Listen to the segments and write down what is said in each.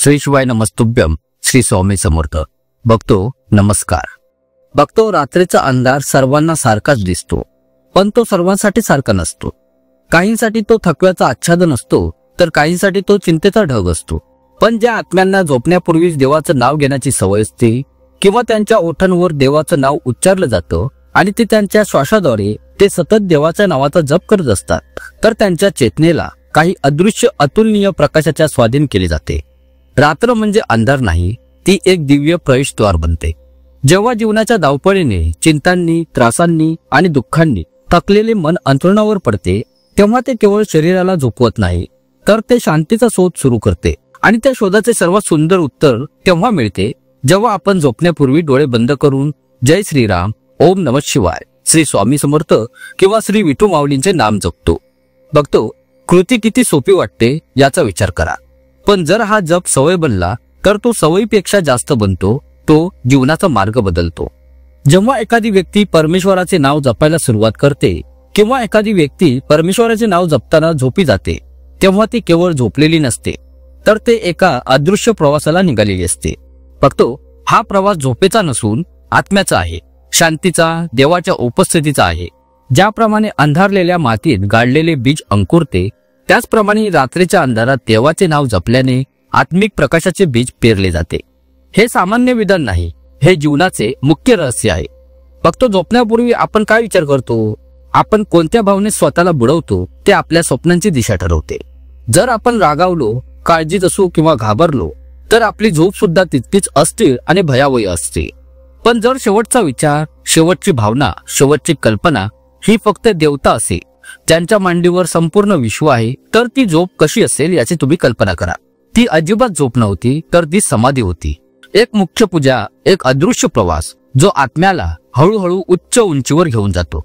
श्री शिवाय नमस्तुभ्यम. श्री स्वामी समर्थ. बघतो नमस्कार. बघतो रात्रीचा अंधार सर्वांना सारखाच दिसतो, पण तो सर्वांसाठी सारखा नसतो. काहींसाठी तो थकव्याचा आच्छादन असतो, तर काहींसाठी तो चिंतेचा ढग असतो. पण ज्या आत्म्यांना झोपण्यापूर्वीच देवाचं नाव घेण्याची सवय असते किंवा त्यांच्या ओठांवर देवाचं नाव उच्चारलं जातं आणि ते त्यांच्या श्वासाद्वारे ते सतत देवाच्या नावाचा जप करत असतात, तर त्यांच्या चेतनेला काही अदृश्य अतुलनीय प्रकाशाच्या स्वाधीन केले जाते. रात्र म्हणजे अंधार नाही, ती एक दिव्य प्रवेशद्वार बनते. जेव्हा जीवनाच्या धावपळीने, चिंतांनी, त्रासांनी आणि दुःखांनी थकलेले मन अंथरुणावर पडते, तेव्हा ते केवळ शरीराला झोपवत नाही, तर ते शांतीचा शोध सुरू करते. आणि त्या शोधाचे सर्वात सुंदर उत्तर तेव्हा मिळते जेव्हा आपण झोपण्यापूर्वी डोळे बंद करून जय श्रीराम, ओम नमः शिवाय, श्री स्वामी समर्थ किंवा श्री विठू माऊलींचे नाम जपतो. बघतो कृती किती सोपी वाटते याचा विचार करा, पण जर हा जप सवय बनला तर तो सवयीपेक्षा जास्त बनतो. तो जीवनाचा मार्ग बदलतो. जेव्हा एखादी व्यक्ती परमेश्वराचे नाव जपायला सुरुवात करते किंवा एखादी व्यक्ती परमेश्वराचे नाव जपताना झोपी जाते, तेव्हा ती केवळ झोपलेली नसते, तर ते एका अदृश्य प्रवासाला निघालेली असते. बघतो हा प्रवास झोपेचा नसून आत्म्याचा आहे, शांतीचा, देवाच्या उपस्थितीचा आहे. ज्याप्रमाणे अंधारलेल्या मातीत गाडलेले बीज अंकुरते, त्याचप्रमाणे रात्रीच्या अंधारात देवाचे नाव जपल्याने आत्मिक प्रकाशाचे बीज पेरले जाते. हे सामान्य विधान नाही, हे जीवनाचे मुख्य रहस्य आहे. फक्त झोपण्यापूर्वी आपण काय विचार करतो, आपण कोणत्या भावनेत स्वतःला बुडवतो ते आपल्या स्वप्नांची दिशा ठरवते. जर आपण रागावलो, काळजीत असू किंवा घाबरलो, तर आपली झोप सुद्धा तितकीच अस्थिर आणि भयावह असते. पण जर शेवटचा विचार, शेवटची भावना, शेवटची कल्पना ही फक्त देवता असेल, ज्यांच्या मांडीवर संपूर्ण विश्व आहे, तर ती झोप कशी असेल याची तुम्ही कल्पना करा. ती अजिबात झोप नव्हती, तर ती समाधी होती. एक मुख्य पूजा, एक अदृश्य प्रवास जो आत्म्याला हळूहळू उच्च उंचीवर घेऊन जातो.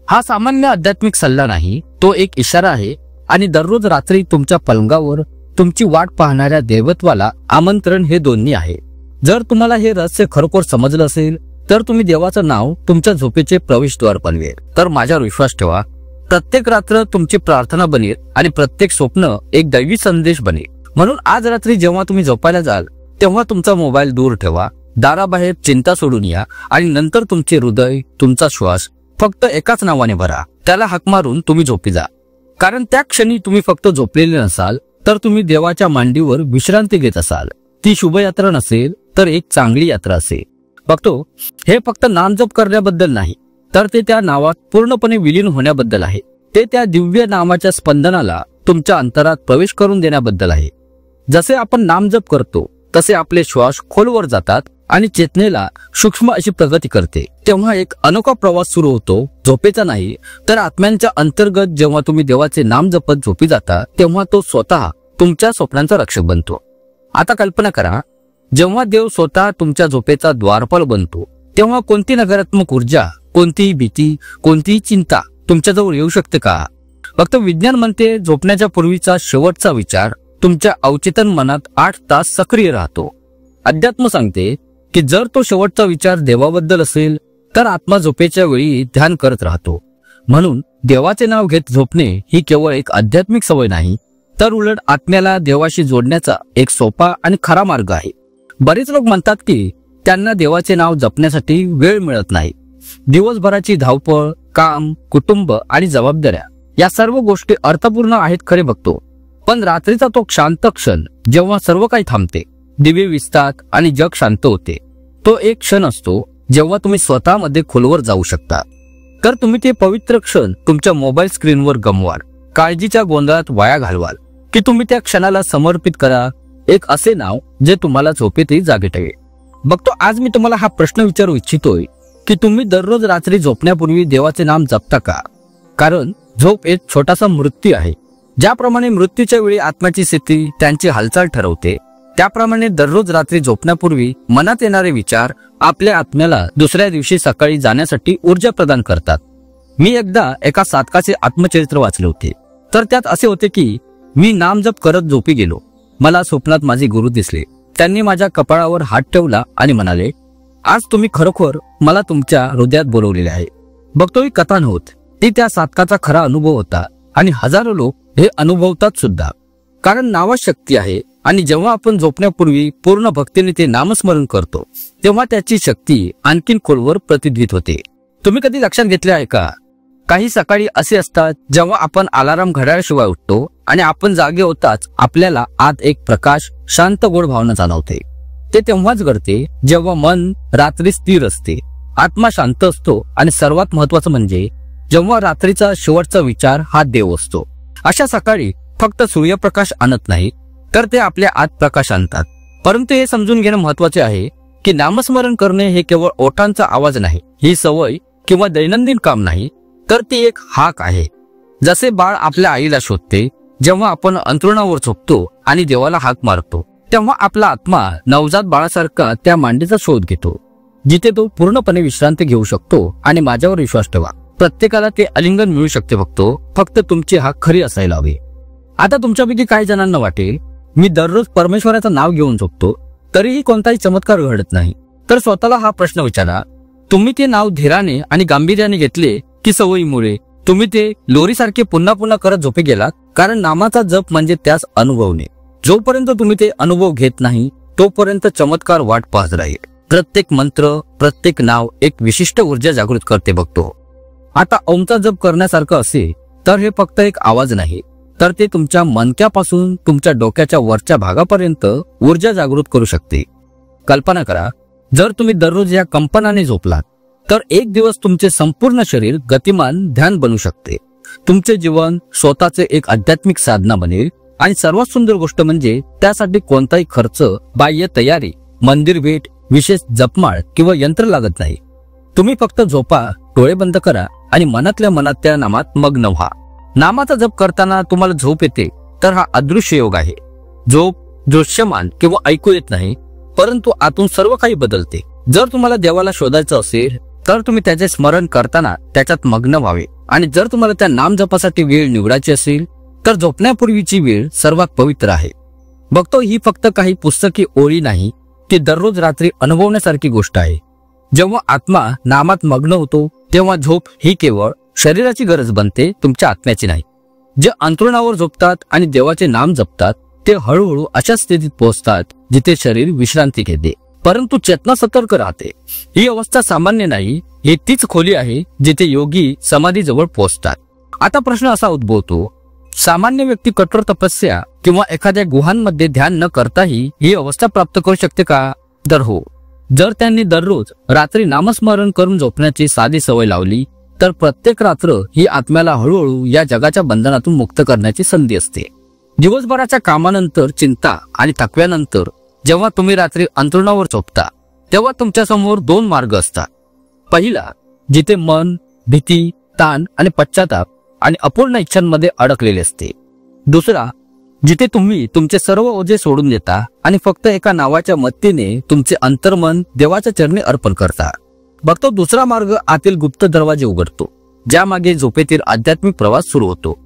हा सामान्य आध्यात्मिक सल्ला नाही, तो एक इशारा आहे. आणि दररोज रात्री तुमच्या पलंगावर तुमची वाट पाहणाऱ्या देवत्वाला आमंत्रण हे दोन्ही आहे. जर तुम्हाला हे रहस्य खरोखर समजलं असेल, तर तुम्ही देवाचं नाव तुमच्या झोपेचे प्रवेशद्वार बनवेल. तर माझ्यावर विश्वास ठेवा, प्रत्येक रात्र तुमची प्रार्थना बनेल आणि प्रत्येक स्वप्न एक दैवी संदेश बनेल. म्हणून आज रात्री जेव्हा तुम्ही झोपायला जाल, तेव्हा तुमचा मोबाईल दूर ठेवा, दाराबाहेर चिंता सोडून या आणि नंतर तुमचे हृदय, तुमचा श्वास फक्त एकाच नावाने भरा. त्याला हाक मारून तुम्ही झोपी जा. कारण त्या क्षणी तुम्ही फक्त झोपलेले नसाल, तर तुम्ही देवाच्या मांडीवर विश्रांती घेत असाल. ती शुभयात्रा नसेल, तर एक चांगली यात्रा असेल. बघतो हे फक्त नामजप करण्याबद्दल नाही, तर ते त्या नावात पूर्णपणे विलीन होण्याबद्दल आहे. ते त्या दिव्य नामाच्या स्पंदनाला तुमच्या अंतरात प्रवेश करून देण्याबद्दल आहे. जसे आपण नामजप करतो तसे आपले श्वास खोलवर जातात आणि चेतनेला सूक्ष्म अशी प्रगती करते. तेव्हा एक अनोखा प्रवास सुरू होतो, झोपेचा नाही, तर आत्म्यांच्या अंतर्गत. जेव्हा तुम्ही देवाचे नाम जपत झोपी जाता, तेव्हा तो स्वतः तुमच्या स्वप्नांचा रक्षक बनतो. आता कल्पना करा, जेव्हा देव स्वतः तुमच्या झोपेचा द्वारपाल बनतो, तेव्हा कोणती नकारात्मक ऊर्जा, कोणतीही भीती, कोणतीही चिंता तुमच्याजवळ येऊ शकते का? फक्त विज्ञान म्हणते झोपण्याच्या पूर्वीचा शेवटचा विचार तुमच्या अवचेतन मनात 8 तास सक्रिय राहतो. अध्यात्म सांगते की जर तो शेवटचा विचार देवाबद्दल असेल, तर आत्मा झोपेच्या वेळी ध्यान करत राहतो. म्हणून देवाचे नाव घेत झोपणे ही केवळ एक आध्यात्मिक सवय नाही, तर उलट आत्म्याला देवाशी जोडण्याचा एक सोपा आणि खरा मार्ग आहे. बरेच लोक म्हणतात की त्यांना देवाचे नाव जपण्यासाठी वेळ मिळत नाही. दिवसभराची धावपळ, काम, कुटुंब आणि जबाबदाऱ्या या सर्व गोष्टी अर्थपूर्ण आहेत खरे बघतो, पण रात्रीचा तो शांत क्षण जेव्हा सर्व काही थांबते, दिवे विसतात आणि जग शांत होते, तो एक क्षण असतो जेव्हा तुम्ही स्वतःमध्ये खोलवर जाऊ शकता. तर तुम्ही ते पवित्र क्षण तुमच्या मोबाईल स्क्रीनवर गमवाल, काळजीच्या गोंधळात वाया घालवाल, की तुम्ही त्या क्षणाला समर्पित करा एक असे नाव जे तुम्हाला झोपेतही जागे ठेवेल. बघतो आज मी तुम्हाला हा प्रश्न विचारू इच्छितोय की तुम्ही दररोज रात्री झोपण्यापूर्वी देवाचे नाम जपता का? कारण झोप एक छोटासा मृत्यू आहे. ज्याप्रमाणे मृत्यूच्या वेळी आत्म्याची स्थिती त्यांची हालचाल ठरवते, त्याप्रमाणे दररोज रात्री झोपण्यापूर्वी मनात येणारे विचार आपल्या आत्म्याला दुसऱ्या दिवशी सकाळी जाण्यासाठी ऊर्जा प्रदान करतात. मी एकदा एका साधकाचे आत्मचरित्र वाचले होते, तर त्यात असे होते की मी नामजप करत झोपी गेलो. मला स्वप्नात माझे गुरु दिसले. त्यांनी माझ्या कपाळावर हात ठेवला आणि म्हणाले, आज तुम्ही खरोखर मला तुमच्या हृदयात बोलवलेले आहे. बघतो ही कथा नव्हती, ती त्या साधकाचा खरा अनुभव होता आणि हजारो लोक हे अनुभवतात सुद्धा. कारण नावात शक्ती आहे, आणि जेव्हा आपण झोपण्यापूर्वी पूर्ण भक्तीने ते नामस्मरण करतो तेव्हा त्याची शक्ती आणखीन खोलवर प्रतिध्वनित होते. तुम्ही कधी लक्षात घेतले आहे का, काही सकाळी असे असतात जेव्हा आपण अलार्म घड्याळाशिवाय उठतो आणि आपण जागे होताच आपल्याला आत एक प्रकाश, शांत गोड भावना जाणवते. ते तेव्हाच घडते जेव्हा मन रात्री स्थिर असते, आत्मा शांत असतो आणि सर्वात महत्वाचं म्हणजे जेव्हा रात्रीचा शेवटचा विचार हा देव असतो. अशा सकाळी फक्त सूर्यप्रकाश आणत नाही तर ते आपल्या आत प्रकाश आणतात. परंतु हे समजून घेणं महत्वाचे आहे की नामस्मरण करणे हे केवळ ओठांचा आवाज नाही, ही सवय किंवा दैनंदिन काम नाही, तर ती एक हाक आहे. जसे बाळ आपल्या आईला शोधते, जेव्हा आपण अंथरुणावर झोपतो आणि देवाला हाक मारतो तेव्हा आपला आत्मा नवजात बाळासारखा त्या मांडीचा शोध घेतो जिथे तो पूर्णपणे विश्रांती घेऊ शकतो. आणि माझ्यावर विश्वास ठेवा, प्रत्येकाला ते आलिंगन मिळू शकते, फक्त तुमची हाक खरी असायला हवी. आता तुमच्यापैकी काही जणांना वाटेल, मी दररोज परमेश्वराचं नाव घेऊन झोपतो तरीही कोणताही चमत्कार घडत नाही. तर स्वतःला हा प्रश्न विचारा, तुम्ही ते नाव धीराने आणि गांभीर्याने घेतले की सवयीमुळे तुम्ही ते लोरीसारखे पुन्हा पुन्हा करत झोपे गेलात? कारण नामाचा जप म्हणजे त्यास अनुभवणे. जोपर्यंत तुम्ही ते अनुभव घेत नाही तोपर्यंत चमत्कार वाट पाहत राहील. प्रत्येक मंत्र, प्रत्येक नाव एक विशिष्ट ऊर्जा जागृत करते. आता ओमचा जप करण्यासारखं असेल तर हे फक्त एक आवाज नाही, तर ते तुमच्या मनक्यापासून तुमच्या डोक्याच्या वरच्या भागापर्यंत ऊर्जा जागृत करू शकते. कल्पना करा, जर तुम्ही दररोज या कंपनाने झोपलात तर एक दिवस तुमचे संपूर्ण शरीर गतिमान ध्यान बनू शकते. तुमचे जीवन स्वतःचे एक आध्यात्मिक साधना बनेल. आणि सर्वात सुंदर गोष्ट म्हणजे त्यासाठी कोणताही खर्च, बाह्य तयारी, मंदिर भेट, विशेष जपमाळ किंवा यंत्र लागत नाही. तुम्ही फक्त झोपा, डोळे बंद करा आणि मनातल्या मनात त्या नामात मग्न व्हा. नामाचा जप करताना तुम्हाला झोप येते तर हा अदृश्य योग आहे. झोप दृश्यमान किंवा ऐकू येत नाही, परंतु आतून सर्व काही बदलते. जर तुम्हाला देवाला शोधायचं असेल तर तुम्ही त्याचे स्मरण करताना त्याच्यात मग्न व्हावे. आणि जर तुम्हाला त्या नाम जपासाठी वेळ निवडायची असेल तर झोपण्यापूर्वीची वेळ सर्वात पवित्र आहे. ही फक्त काही पुस्तकी ओळी नाही, ती दररोज रात्री अनुभवण्यासारखी गोष्ट आहे. जेव्हा आत्मा नामात मग्न होतो तेव्हा झोप ही केवळ शरीराची गरज बनते, तुमच्या आत्म्याची नाही. जे अंथरुणावर झोपतात आणि देवाचे नाम जपतात ते हळूहळू अशा स्थितीत पोहोचतात जिथे शरीर विश्रांती घेते परंतु चेतना सतर्क राहते. ही अवस्था सामान्य नाही, ही तीच खोली आहे जिथे योगी समाधी जवळ पोहोचतात. आता प्रश्न असा उद्भवतो, सामान्य व्यक्ती कठोर तपस्या किंवा एखाद्या गुहांमध्ये ध्यान न करताही ही अवस्था प्राप्त करू शकते का? तर हो, जर त्यांनी दररोज रात्री नामस्मरण करून झोपण्याची साधी सवय लावली तर प्रत्येक रात्र ही आत्म्याला हळूहळू या जगाच्या बंधनातून मुक्त करण्याची संधी असते. दिवसभराच्या कामानंतर, चिंता आणि थकव्यानंतर जेव्हा तुम्ही रात्री अंथरुणावर झोपता तेव्हा तुमच्या समोर दोन मार्ग असतात. पहिला, जिथे मन भीती, ताण आणि पश्चाताप आणि अपूर्ण इच्छांमध्ये अडकलेले असते. दुसरा, जिथे तुम्ही तुमचे सर्व ओझे सोडून देता आणि फक्त एका नावाच्या मदतीने तुमचे अंतर्मन देवाच्या चरणी अर्पण करता. दुसरा मार्ग आतील गुप्त दरवाजे उघडतो, ज्यामागे झोपेतील आध्यात्मिक प्रवास सुरू होतो.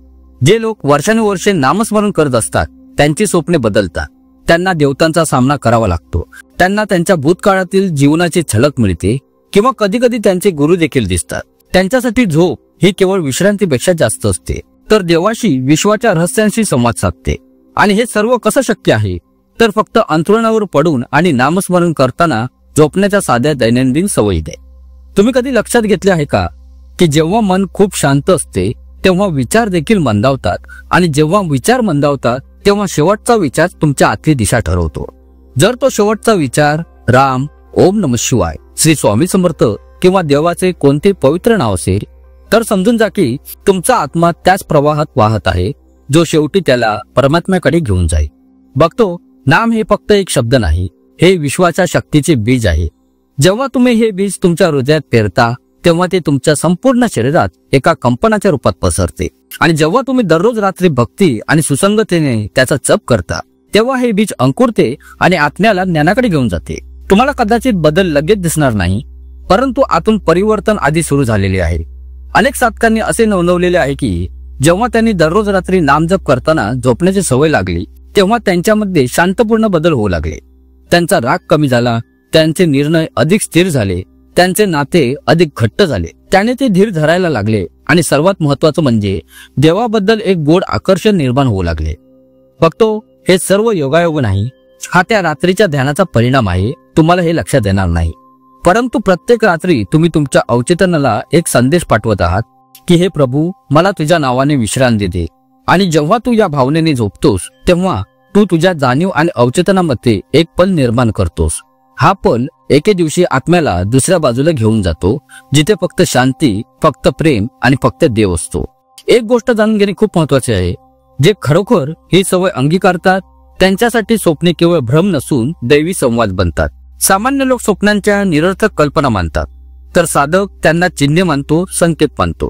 जे लोक वर्षानुवर्षे नामस्मरण करत असतात त्यांची स्वप्ने बदलतात, त्यांना देवतांचा सामना करावा लागतो, त्यांना त्यांच्या भूतकाळातील जीवनाची झलक मिळते किंवा कधी कधी त्यांचे गुरु देखील दिसतात. त्यांच्यासाठी झोप ही केवळ विश्रांतीपेक्षा जास्त असते, तर देवाशी, विश्वाच्या रहस्यांशी संवाद साधते. आणि हे सर्व कसं शक्य आहे? तर फक्त अंथरुणावर पडून आणि नामस्मरण करताना झोपण्याच्या साध्या दैनंदिन सवयीने. तुम्ही कधी लक्षात घेतले आहे का की जेव्हा मन खूप शांत असते तेव्हा विचार देखील मंदावतात, आणि जेव्हा विचार मंदावतात तेव्हा शेवटचा विचार तुमच्या आतली दिशा ठरवतो. जर तो शेवटचा विचार राम, ओम नमः शिवाय, श्री स्वामी समर्थ किंवा देवाचे कोणते पवित्र नाव असेल तर समजून जा की तुमचा आत्मा त्याच प्रवाहात वाहत आहे जो शेवटी त्याला परमात्म्याकडे घेऊन जाईल. नाम हे फक्त एक शब्द नाही, हे विश्वाच्या शक्तीचे बीज आहे. जेव्हा तुम्ही हे बीज तुमच्या हृदयात पेरता तेव्हा ते तुमच्या संपूर्ण शरीरात एका कंपनाच्या रूपात पसरते. आणि जेव्हा तुम्ही दररोज रात्री भक्ती आणि सुसंगतेने त्याचा जप करता तेव्हा हे बीज अंकुरते आणि आत्म्याला ज्ञानाकडे घेऊन जाते. तुम्हाला कदाचित बदल लगेच दिसणार नाही, परंतु आतून परिवर्तन आधी सुरू झालेले आहे. अनेक साधकांनी असे नोंदवलेले आहे की जेव्हा त्यांनी दररोज रात्री नामजप करताना झोपण्याची सवय लागली तेव्हा त्यांच्यामध्ये शांतपूर्ण बदल होऊ लागले. त्यांचा राग कमी झाला, त्यांचे निर्णय अधिक स्थिर झाले, त्यांचे नाते अधिक घट्ट झाले, त्याने ते धीर धरायला लागले आणि सर्वात महत्वाचं म्हणजे देवाबद्दल एक गोड आकर्षण निर्माण होऊ लागले. हे सर्व योगायोग नाही, हा त्या रात्रीच्या ध्यानाचा परिणाम आहे. तुम्हाला हे लक्षात येणार नाही, परंतु प्रत्येक रात्री तुम्ही तुमच्या अवचेतनाला एक संदेश पाठवत आहात की हे प्रभू, मला तुझ्या नावाने विश्रांती दे. आणि जेव्हा तू या भावनेने झोपतोस तेव्हा तू तुझ्या जाणीव आणि अवचेतनामध्ये एक पल निर्माण करतोस. हा पल एके दिवशी आत्म्याला दुसऱ्या बाजूला घेऊन जातो, जिथे फक्त शांती, फक्त प्रेम आणि फक्त देव असतो. एक गोष्ट जाणून घेणे खूप महत्वाचे आहे. जे खरोखर ही सवय अंगीकारतात त्यांच्यासाठी स्वप्ने केवळ भ्रम नसून दैवी संवाद बनतात. सामान्य लोक स्वप्नांच्या निरर्थक कल्पना मानतात, तर साधक त्यांना चिन्ह मानतो, संकेत मानतो.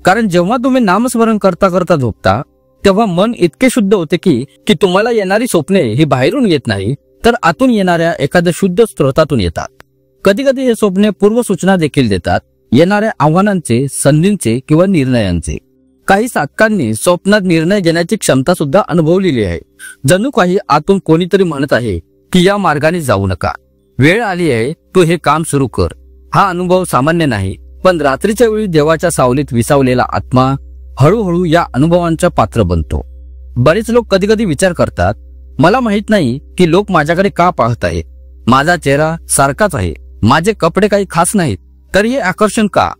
कारण जेव्हा तुम्ही नामस्मरण करता करता झोपता तेव्हा मन इतके शुद्ध होते की तुम्हाला येणारी स्वप्ने ही बाहेरून येत नाही, तर आतून येणाऱ्या एखाद्या शुद्ध स्रोतातून येतात. कधी कधी हे स्वप्ने पूर्वसूचना देखील देतात, येणाऱ्या आव्हानांचे, संधींचे किंवा निर्णयांचे. काही साधकांनी स्वप्नात निर्णय घेण्याची क्षमता सुद्धा अनुभवलेली आहे. जणू काही आतून कोणीतरी म्हणत आहे की या मार्गाने जाऊ नका, वेळ आली आहे, तू हे काम सुरू कर. हा अनुभव सामान्य नाही, पण रात्रीच्या वेळी देवाच्या सावलीत विसावलेला आत्मा हळूहळू या अनुभवांचा पात्र बनतो. बरेच लोक कधी कधी विचार करतात, मला माहित नाही की लोक माझ्याकडे का पाहत आहेत, माझा चेहरा सारखाच आहे, माझे कपडे काही खास नाहीत, तर हे आकर्षण का?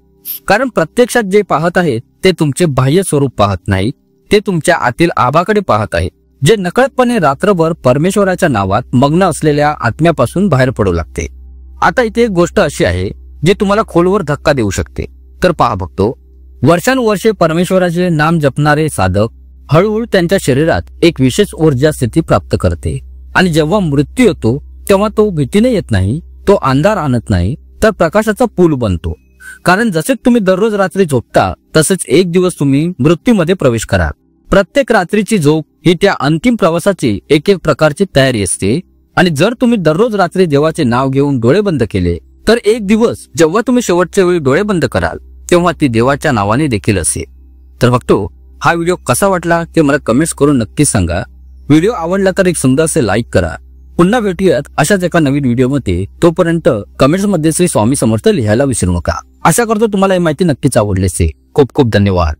कारण प्रत्यक्षात जे पाहत आहेत ते तुमचे बाह्य स्वरूप पाहत नाहीत, ते तुमच्या आतील आभाकडे पाहत आहेत, जे नकळतपणे रात्रभर परमेश्वराच्या नावात मग्न असलेल्या आत्म्यापासून बाहेर पडू लागते. आता इथे एक गोष्ट अशी आहे जे तुम्हाला खोलवर धक्का देऊ शकते. तर पहा भक्तो, वर्षानुवर्षे परमेश्वराचे नाम जपणारे साधक हळूहळू त्यांच्या शरीरात एक विशेष ऊर्जा स्थिती प्राप्त करते. आणि जेव्हा मृत्यू येतो तेव्हा तो भीतीने येत नाही, तो अंधार आणत नाही, तर प्रकाशाचा पूल बनतो. कारण जसे तुम्ही दररोज रात्री झोपता तसेच एक दिवस तुम्ही मृत्यूमध्ये प्रवेश कराल. प्रत्येक रात्रीची झोप ही त्या अंतिम प्रवासाची एक प्रकारची तयारी असते. आणि जर तुम्ही दररोज रात्री देवाचे नाव घेऊन डोळे बंद केले तर एक दिवस जेव्हा तुम्ही शेवटच्या वेळी डोळे बंद कराल तेव्हा ती देवाच्या नावाने देखील असेल. तर बघतो, हा व्हिडिओ कसा वाटला ते मला कमेंट्स करून नक्कीच सांगा. व्हिडिओ आवडला तर एक सुंदरसे लाईक करा. पुन्हा भेटूयात अशाच एका नवीन व्हिडिओमध्ये. तोपर्यंत कमेंट्स मध्ये श्री स्वामी समर्थ लिहायला विसरू नका. आशा करतो तुम्हाला ही माहिती नक्कीच आवडली असेल. खूप खूप धन्यवाद.